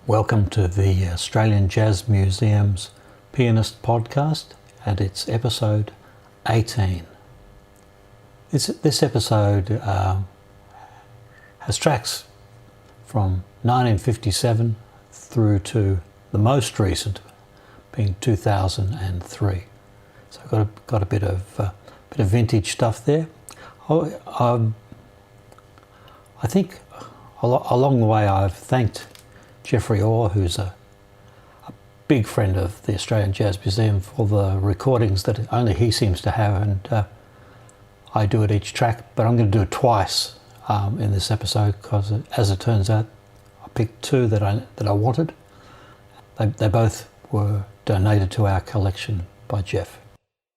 Welcome to the Australian Jazz Museum's Pianist podcast and its episode 18. This episode has tracks from 1957 through to the most recent, being 2003. So I've got a bit of vintage stuff there. I think along the way I've thanked Jeffrey Orr, who's a big friend of the Australian Jazz Museum, for the recordings that only he seems to have, and I do at each track, but I'm going to do it twice in this episode because, as it turns out, I picked two that I wanted. They both were donated to our collection by Jeff.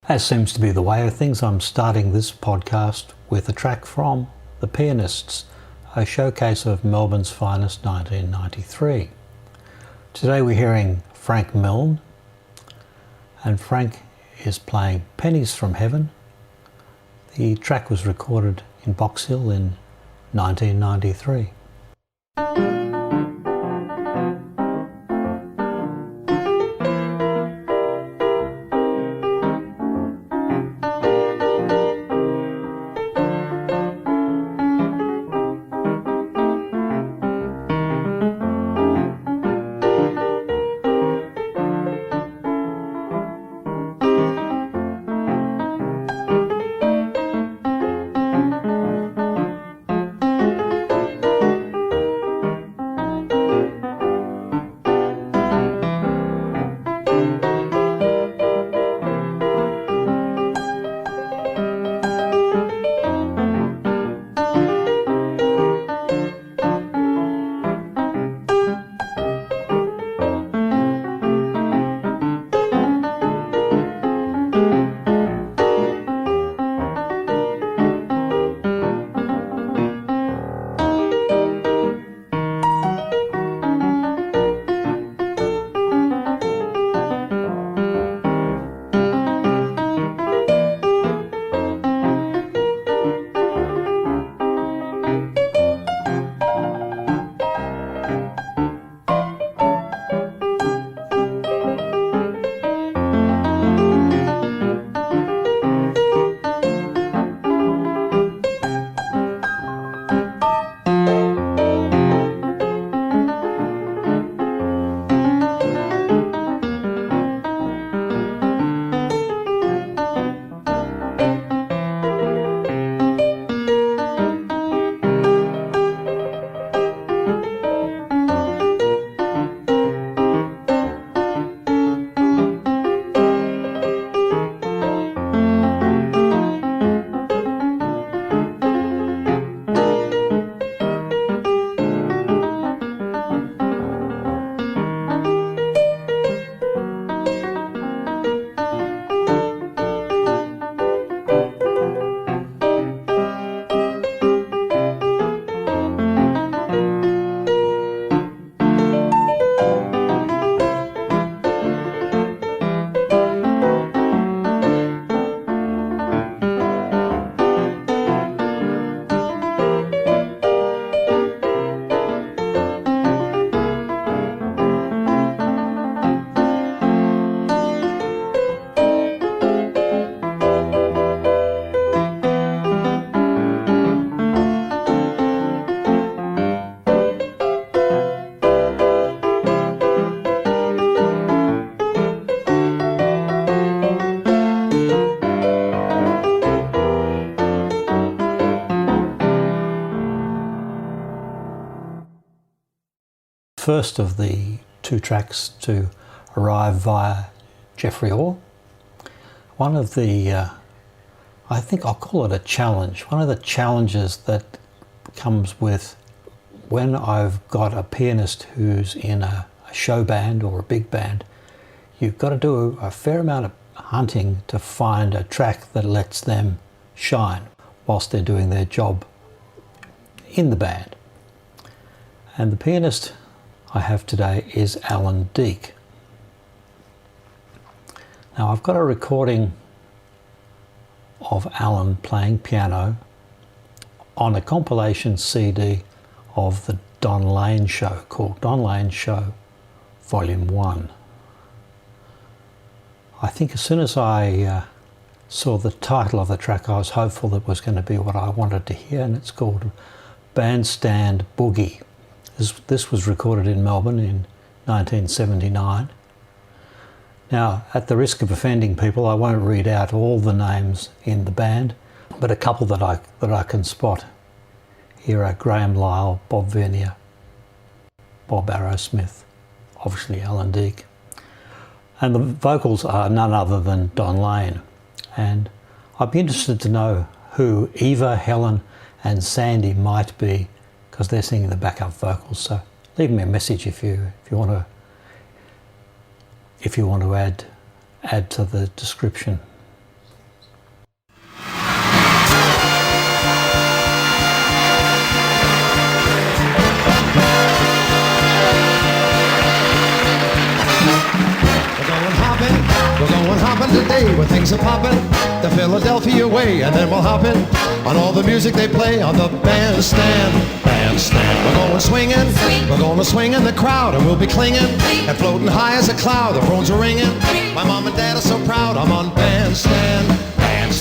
As seems to be the way of things, I'm starting this podcast with a track from the Pianists, a showcase of Melbourne's finest 1993. Today we're hearing Frank Milne, and Frank is playing Pennies from Heaven. The track was recorded in Box Hill in 1993. First of the two tracks to arrive via Jeffrey Orr. One of the, I think I'll call it a challenge, one of the challenges that comes with when I've got a pianist who's in a show band or a big band, you've got to do a fair amount of hunting to find a track that lets them shine whilst they're doing their job in the band. And the pianist I have today is Alan Deake. Now I've got a recording of Alan playing piano on a compilation CD of the Don Lane show called Don Lane Show Volume 1. I think as soon as I saw the title of the track, I was hopeful that was going to be what I wanted to hear, and it's called Bandstand Boogie. This was recorded in Melbourne in 1979. Now, at the risk of offending people, I won't read out all the names in the band, but a couple that I can spot here are Graham Lyle, Bob Vernier, Bob Arrowsmith, obviously Alan Deake. And the vocals are none other than Don Lane. And I'd be interested to know who Eva, Helen and Sandy might be, because they're singing the backup vocals. So leave me a message if you want to add to the description. We're going hopping today where things are popping the Philadelphia way, and then we'll hop in on all the music they play on the bandstand. We're going swinging, we're going to swing in the crowd, and we'll be clinging and floating high as a cloud. The phones are ringing, my mom and dad are so proud. I'm on bandstand, and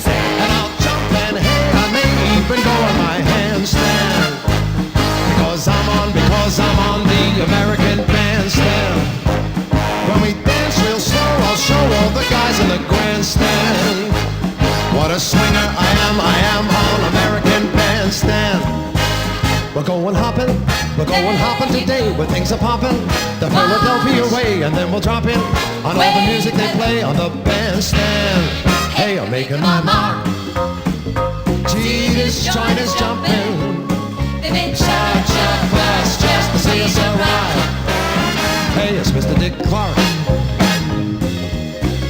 I'll jump and hey, I may even go on my handstand because I'm on the American bandstand. When we dance real slow, I'll show all the guys in the grandstand what a swinger I am on American bandstand. We're going hopping today where things are popping the Philadelphia way, and then we'll drop in on all the music they play on the bandstand. Hey, I'm making my mark. Gee, this joint is jumping. Such a class just to see us arrive. Hey, it's Mr. Dick Clark.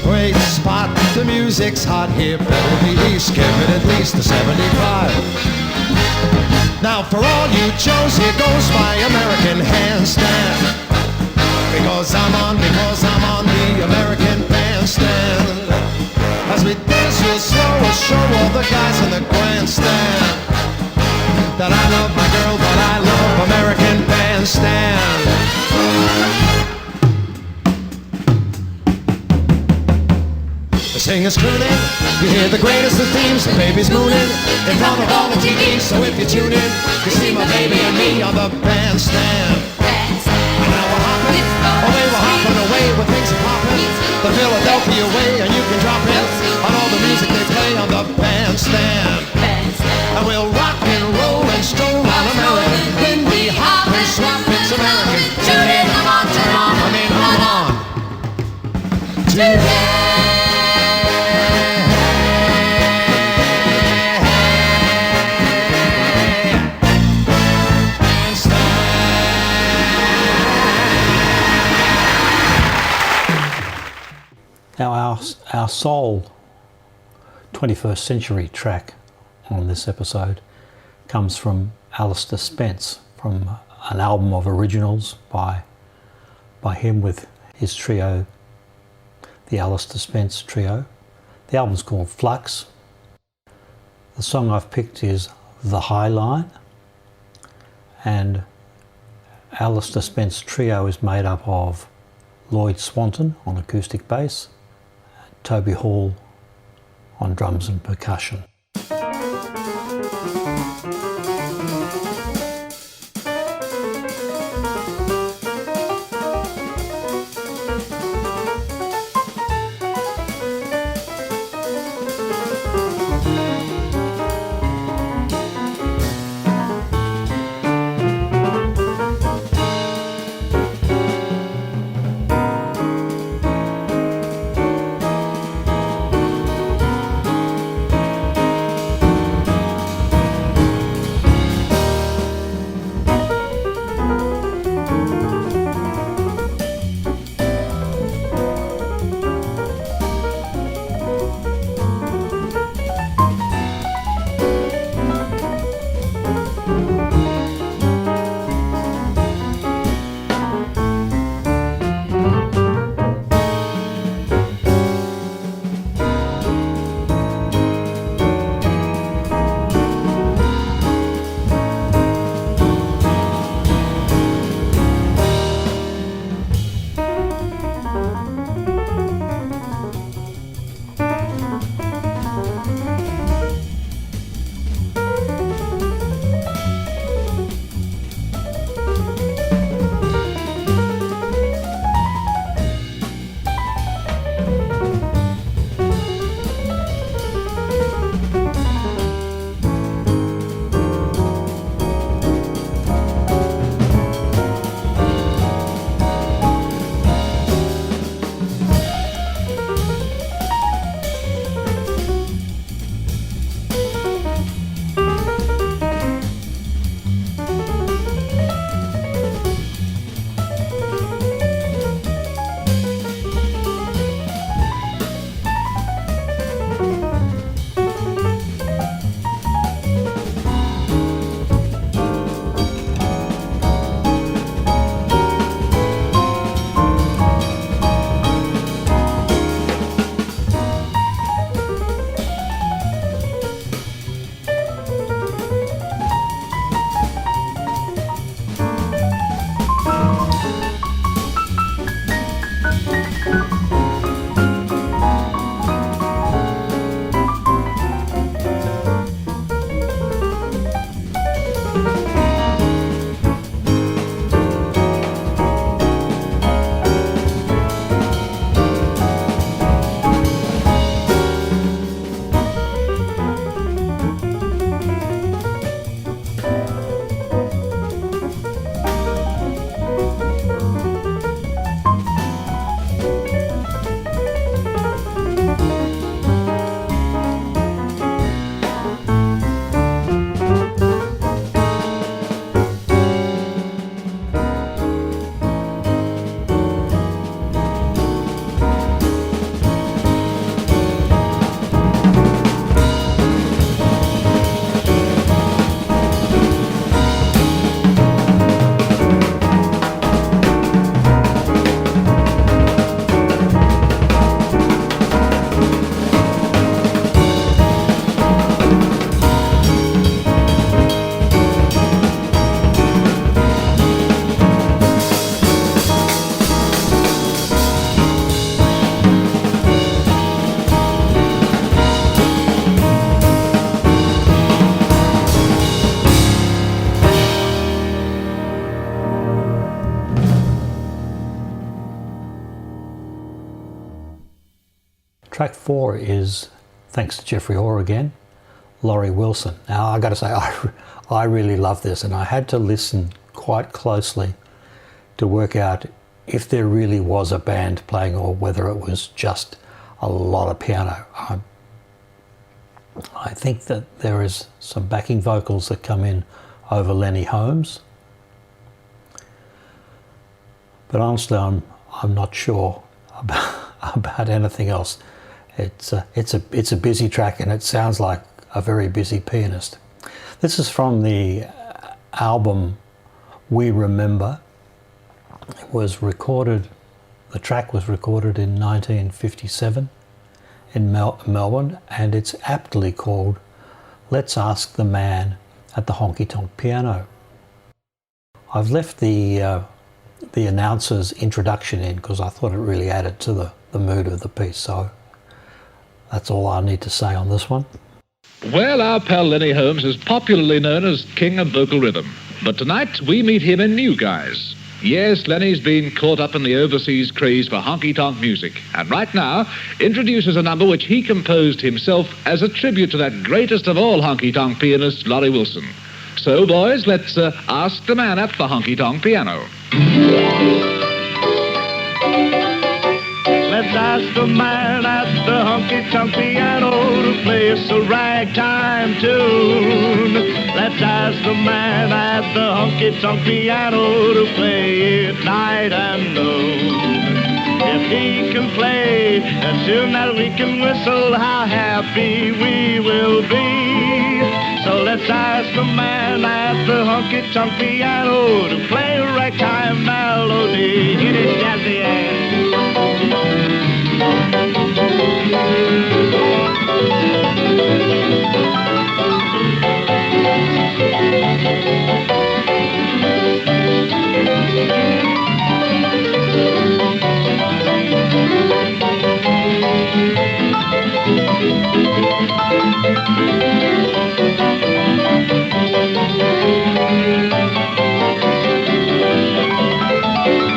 Great spot, the music's hot here. Better be east, give it at least a 75. Now for all you Joes, here goes my American handstand. Because I'm on the American bandstand. As we dance real slow, we'll show all the guys in the grandstand that I love my girl, but I love American bandstand. The singer's crooning, you hear the greatest of themes, the baby's mooning in front of all the TVs. So if you tune in, you see my baby and me on the bandstand. And now we're hopping away where things are popping the Philadelphia way, and you can drop in on all the music they play on the bandstand. And we'll rock and roll and stroll on American. When we hop and swap, it's American. Tune in, I'm on. Today. Now our sole 21st century track on this episode comes from Alister Spence, from an album of originals by him with his trio, the Alister Spence Trio. The album's called Flux. The song I've picked is The High Line, and Alister Spence Trio is made up of Lloyd Swanton on acoustic bass, Toby Hall on drums and percussion. Track 4 is, thanks to Jeffrey Orr again, Laurie Wilson. Now I got to say, I really love this, and I had to listen quite closely to work out if there really was a band playing or whether it was just a lot of piano. I think that there is some backing vocals that come in over Lenny Holmes, but honestly I'm not sure about anything else. It's a busy track, and it sounds like a very busy pianist. This is from the album We Remember. It was recorded, the track was recorded in 1957 in Melbourne, and it's aptly called Let's Ask the Man at the Honky Tonk Piano. I've left the announcer's introduction in because I thought it really added to the mood of the piece, so that's all I need to say on this one. Well, our pal Lenny Holmes is popularly known as King of Vocal Rhythm, but tonight we meet him in new guise. Yes, Lenny's been caught up in the overseas craze for honky-tonk music, and right now introduces a number which he composed himself as a tribute to that greatest of all honky-tonk pianists, Laurie Wilson. So, boys, let's ask the man at the honky-tonk piano. Let's ask the man at the honky-tonk piano to play us a ragtime tune. Let's ask the man at the honky-tonk piano to play it night and noon. If he can play a tune that we can whistle, how happy we will be. So let's ask the man at the honky-tonk piano to play a ragtime melody. Hit it, jazzy ass.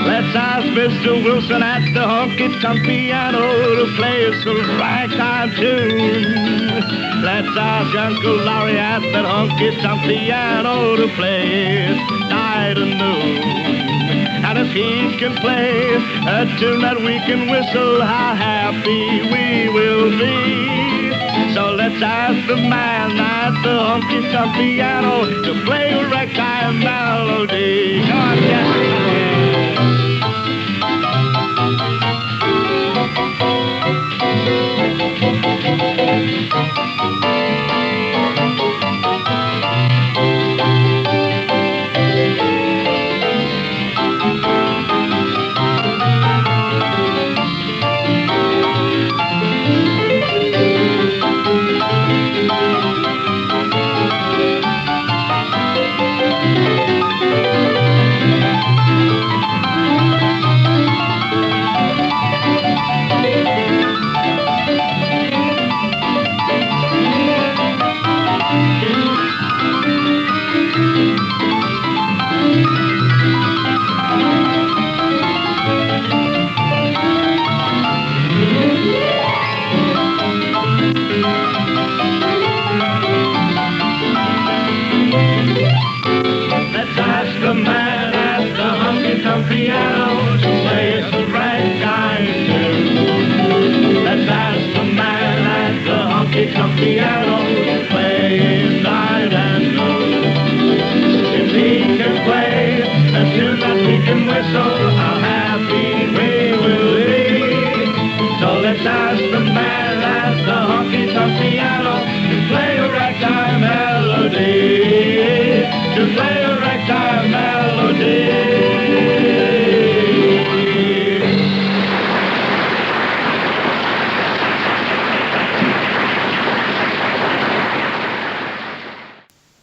Let's ask Mr. Wilson at the honky-tonk piano to play us a ragtime tune. Let's ask Uncle Laurie at that honky-tonk piano to play it night and noon. And if he can play a tune that we can whistle, how happy we will be. So let's ask the man at the honky-tonk piano to play a ragtime melody. Come on, Jesse.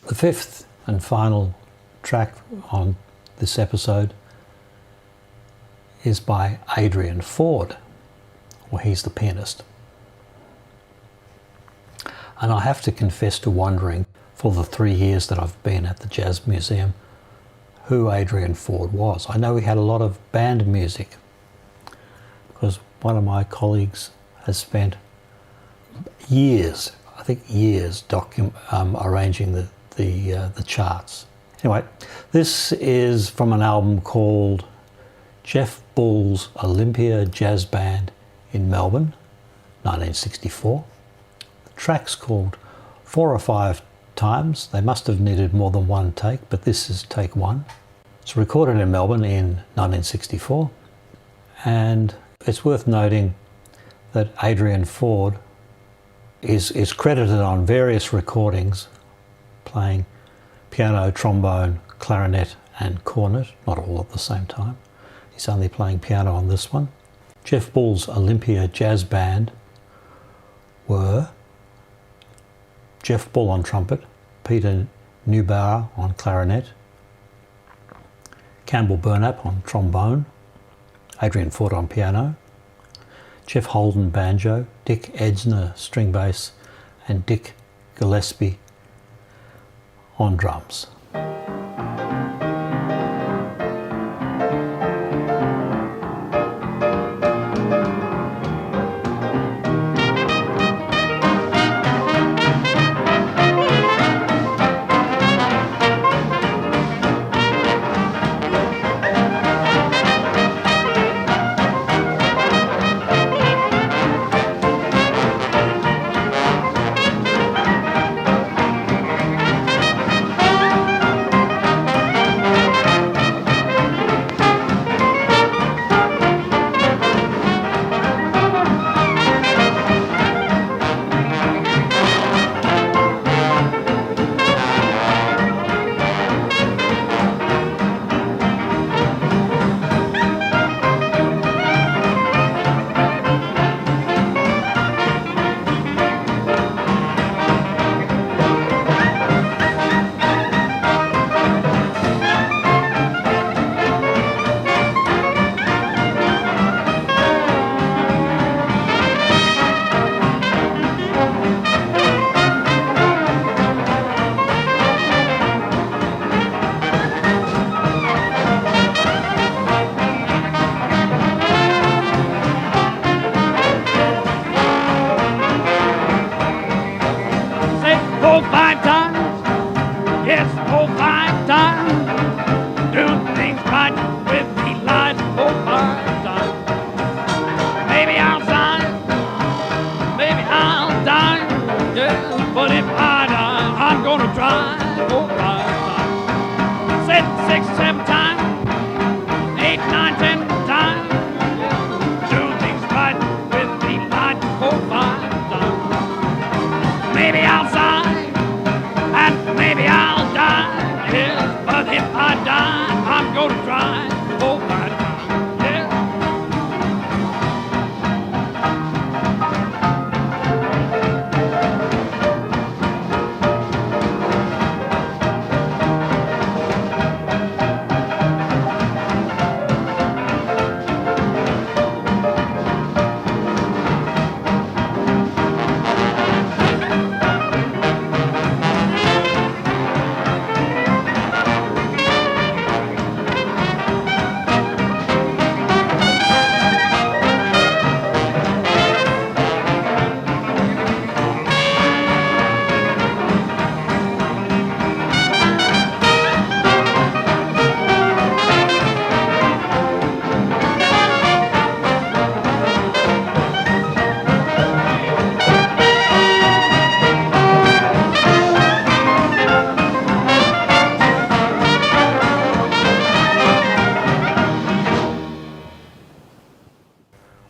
The fifth and final track on this episode is by Adrian Ford. Well, he's the pianist. And I have to confess to wondering, for the 3 years that I've been at the Jazz Museum, who Adrian Ford was. I know he had a lot of band music because one of my colleagues has spent years, I think years, arranging the charts. Anyway, this is from an album called Jeff Bull's Olympia Jazz Band in Melbourne, 1964. The track's called 4 or 5 Times. They must have needed more than one take, but this is take 1. It's recorded in Melbourne in 1964, and it's worth noting that Adrian Ford is credited on various recordings playing piano, trombone, clarinet and cornet, not all at the same time. He's only playing piano on this one. Jeff Bull's Olympia Jazz Band were Jeff Bull on trumpet, Peter Neubauer on clarinet, Campbell Burnap on trombone, Adrian Ford on piano, Jeff Holden banjo, Dick Edsner string bass and Dick Gillespie on drums.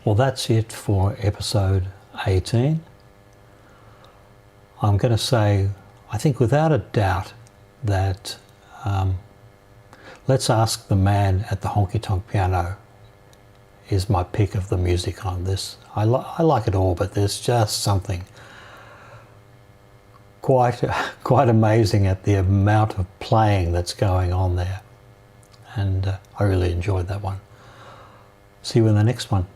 Well, that's it for episode 18. I'm going to say, I think without a doubt that Let's Ask the Man at the Honky Tonk Piano is my pick of the music on this. I like it all, but there's just something quite amazing at the amount of playing that's going on there. And I really enjoyed that one. See you in the next one.